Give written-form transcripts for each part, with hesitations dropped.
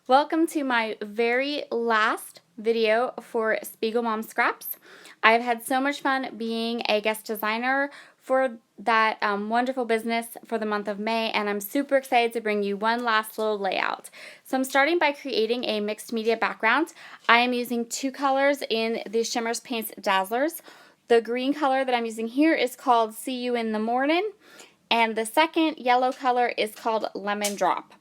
Welcome to my very last video for Spiegelmom Scraps. I've had so much fun being a guest designer for that wonderful business for the month of May, and I'm super excited to bring you one last little layout. So I'm starting by creating a mixed media background. I am using two colors in the Shimmers Paints Dazzlers. The green color that I'm using here is called See You in the Morning, and the second yellow color is called Lemon Drop.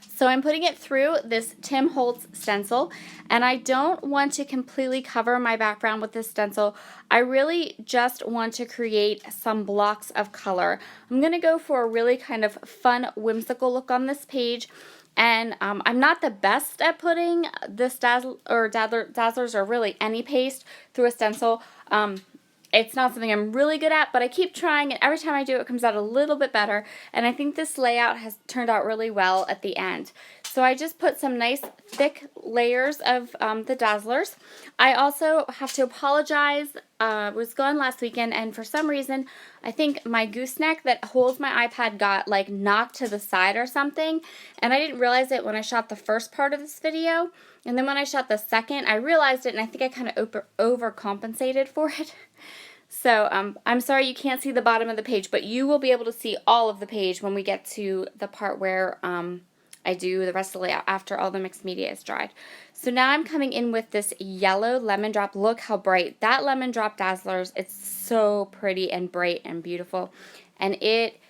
So I'm putting it through this Tim Holtz stencil, and I don't want to completely cover my background with this stencil. I really just want to create some blocks of color. I'm going to go for a really kind of fun, whimsical look on this page, and I'm not the best at putting this dazzlers or really any paste through a stencil. It's not something I'm really good at, but I keep trying, and every time I do it comes out a little bit better, and I think this layout has turned out really well at the end. So I just put some nice thick layers of the Dazzlers. I also have to apologize. I was gone last weekend, and for some reason, I think my gooseneck that holds my iPad got like knocked to the side or something, and I didn't realize it when I shot the first part of this video. And then when I shot the second, I realized it, and I think I kind of overcompensated for it. So I'm sorry you can't see the bottom of the page, but you will be able to see all of the page when we get to the part where I do the rest of the layout after all the mixed media is dried. So now I'm coming in with this yellow lemon drop. Look how bright. That lemon drop Dazzlers, it's so pretty and bright and beautiful. And it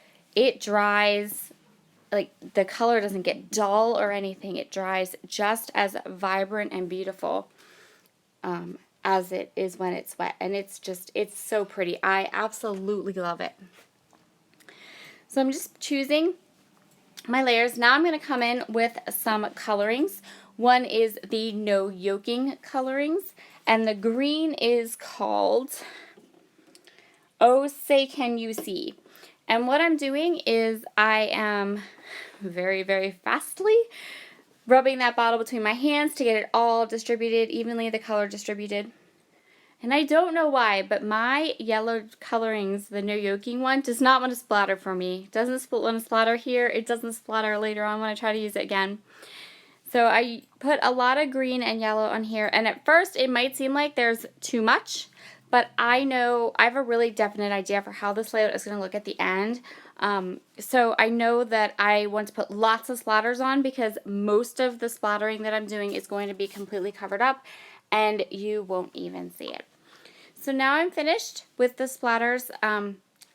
dries, like the color doesn't get dull or anything. It dries just as vibrant and beautiful as it is when it's wet, and it's so pretty. I absolutely love it. So I'm just choosing my layers. Now I'm going to come in with some colorings. One is the no yoking colorings, and the green is called Oh Say Can You See. And what I'm doing is I am very, very fastly rubbing that bottle between my hands to get it all distributed, evenly the color distributed. And I don't know why, but my yellow colorings, the no yoking one, does not want to splatter for me. It doesn't want to splatter here. It doesn't splatter later on when I try to use it again. So I put a lot of green and yellow on here, and at first it might seem like there's too much, but I know I have a really definite idea for how this layout is going to look at the end. So I know that I want to put lots of splatters on because most of the splattering that I'm doing is going to be completely covered up and you won't even see it. So now I'm finished with the splatters,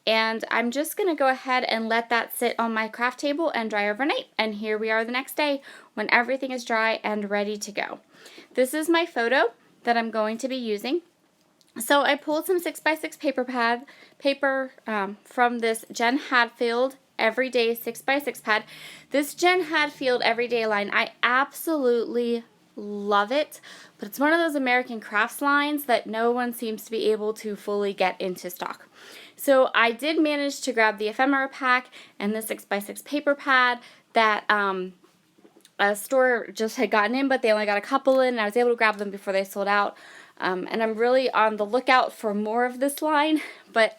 and I'm just going to go ahead and let that sit on my craft table and dry overnight. And here we are the next day when everything is dry and ready to go. This is my photo that I'm going to be using. So I pulled some 6x6 paper from this Jen Hadfield Everyday 6x6 pad. This Jen Hadfield Everyday line, I absolutely love it, but it's one of those American Crafts lines that no one seems to be able to fully get into stock. So I did manage to grab the ephemera pack and the 6x6 paper pad that a store just had gotten in, but they only got a couple in, and I was able to grab them before they sold out. And I'm really on the lookout for more of this line, but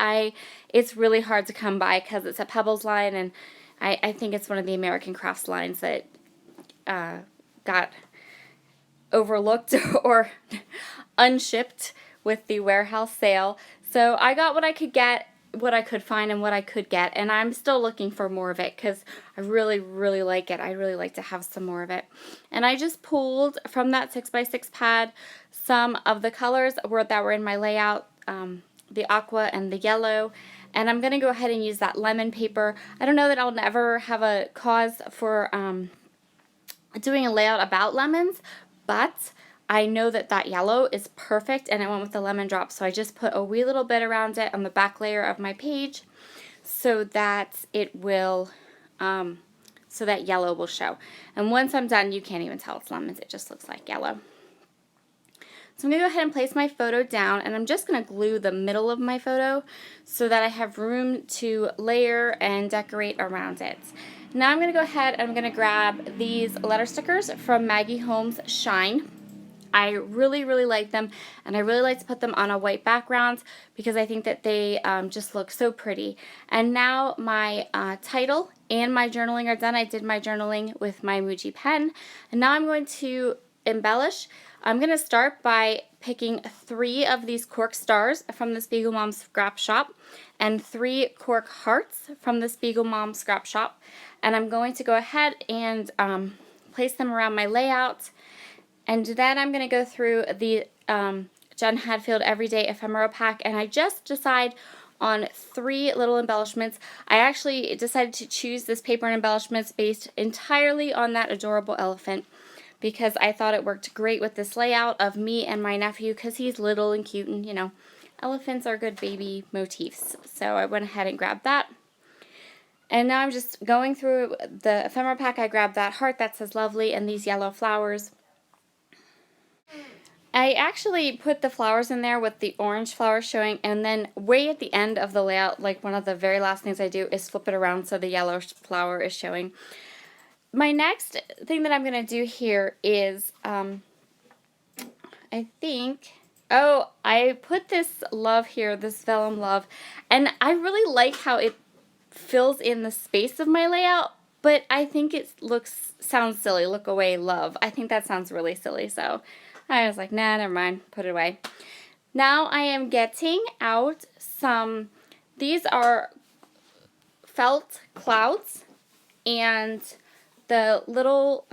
it's really hard to come by because it's a Pebbles line, and I think it's one of the American Crafts lines that got overlooked or unshipped with the warehouse sale. So I got what I could get, what I could find, and what I could get, and I'm still looking for more of it because I really, really like it. I really like to have some more of it. And I just pulled from that 6x6 pad some of the colors that were in my layout, the aqua and the yellow, and I'm going to go ahead and use that lemon paper. I don't know that I'll ever have a cause for doing a layout about lemons, but I know that that yellow is perfect, and it went with the lemon drop, so I just put a wee little bit around it on the back layer of my page so that it will, so that yellow will show. And once I'm done, you can't even tell it's lemons, it just looks like yellow. So I'm going to go ahead and place my photo down, and I'm just going to glue the middle of my photo so that I have room to layer and decorate around it. Now I'm going to go ahead and I'm going to grab these letter stickers from Maggie Holmes Shine. I really, really like them, and I really like to put them on a white background because I think that they just look so pretty. And now my title and my journaling are done. I did my journaling with my Muji pen, and now I'm going to embellish. I'm going to start by picking 3 of these cork stars from the Spiegelmom scrap shop and 3 cork hearts from the Spiegelmom scrap shop, and I'm going to go ahead and place them around my layout. And then I'm going to go through the Jen Hadfield Everyday Ephemera Pack, and I just decide on 3 little embellishments. I actually decided to choose this paper and embellishments based entirely on that adorable elephant because I thought it worked great with this layout of me and my nephew because he's little and cute, and you know, elephants are good baby motifs. So I went ahead and grabbed that. And now I'm just going through the ephemera pack. I grabbed that heart that says lovely and these yellow flowers. I actually put the flowers in there with the orange flowers showing, and then way at the end of the layout, like one of the very last things I do is flip it around so the yellow flower is showing. My next thing that I'm going to do here is, I put this love here, this vellum love, and I really like how it fills in the space of my layout, but I think it sounds silly. Look away, love. I think that sounds really silly, so I was like, nah, never mind, put it away. Now I am getting out these are felt clouds, and the little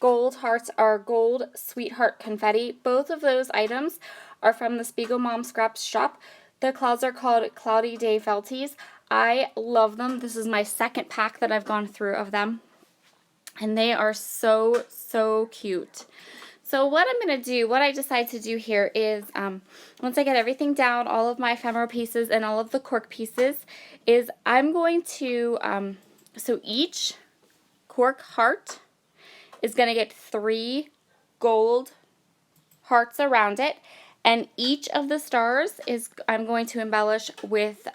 gold hearts are gold sweetheart confetti. Both of those items are from the Spiegelmom scrap shop. The clouds are called Cloudy Day Felties. I love them. This is my second pack that I've gone through of them, and they are so, so cute. So what I'm going to do, what I decide to do here is, once I get everything down, all of my ephemera pieces and all of the cork pieces, is I'm going to, so each cork heart is going to get 3 gold hearts around it, and each of the stars I'm going to embellish with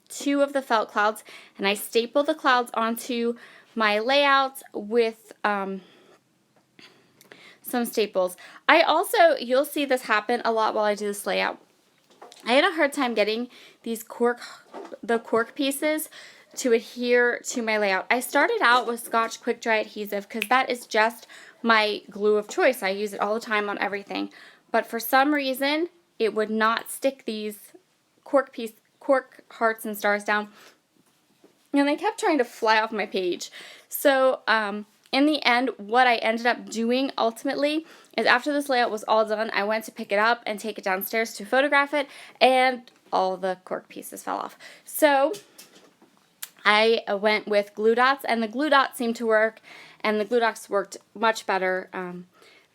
2 of the felt clouds, and I staple the clouds onto my layout with some staples. You'll see this happen a lot while I do this layout. I had a hard time getting the cork pieces to adhere to my layout. I started out with Scotch Quick Dry Adhesive because that is just my glue of choice. I use it all the time on everything. But for some reason, it would not stick these cork hearts and stars down, and they kept trying to fly off my page. So in the end, what I ended up doing ultimately is after this layout was all done, I went to pick it up and take it downstairs to photograph it, and all the cork pieces fell off. So I went with glue dots, and the glue dots seemed to work, and the glue dots worked much better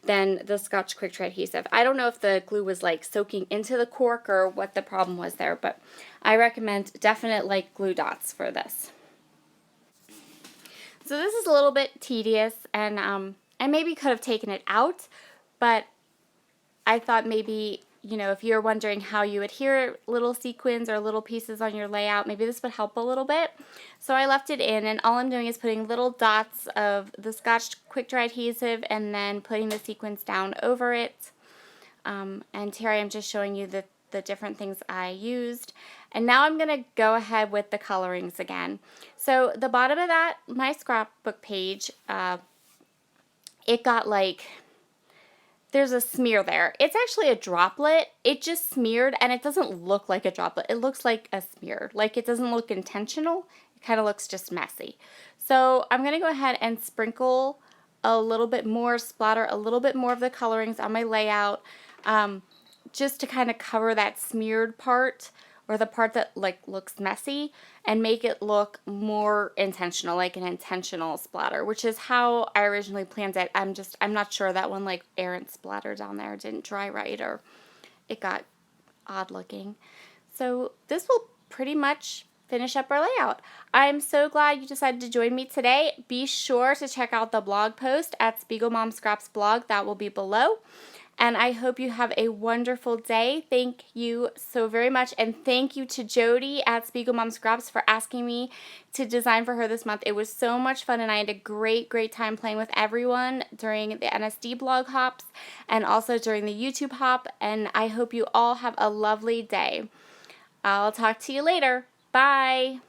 than the Scotch Quick Dry Adhesive. I don't know if the glue was like soaking into the cork or what the problem was there, but I recommend definite like glue dots for this. So this is a little bit tedious, and I maybe could have taken it out, but I thought maybe, you know, if you're wondering how you adhere little sequins or little pieces on your layout, maybe this would help a little bit. So I left it in, and all I'm doing is putting little dots of the Scotch Quick Dry Adhesive and then putting the sequins down over it. And here I am just showing you the different things I used. And now I'm going to go ahead with the colorings again. So the bottom of that, my scrapbook page, it got like, there's a smear there. It's actually a droplet. It just smeared, and it doesn't look like a droplet. It looks like a smear. Like, it doesn't look intentional. It kind of looks just messy. So I'm going to go ahead and sprinkle a little bit more, splatter a little bit more of the colorings on my layout, just to kind of cover that smeared part, or the part that like looks messy, and make it look more intentional, like an intentional splatter, which is how I originally planned it. I'm not sure, that one like errant splatter down there didn't dry right, or it got odd looking. So this will pretty much finish up our layout. I'm so glad you decided to join me today. Be sure to check out the blog post at Spiegelmom Scraps blog. That will be below. and I hope you have a wonderful day. Thank you so very much, and thank you to Jody at Spiegelmom Scraps for asking me to design for her this month. It was so much fun, and I had a great time playing with everyone during the NSD blog hops and also during the YouTube hop, and I hope you all have a lovely day. I'll talk to you later. Bye!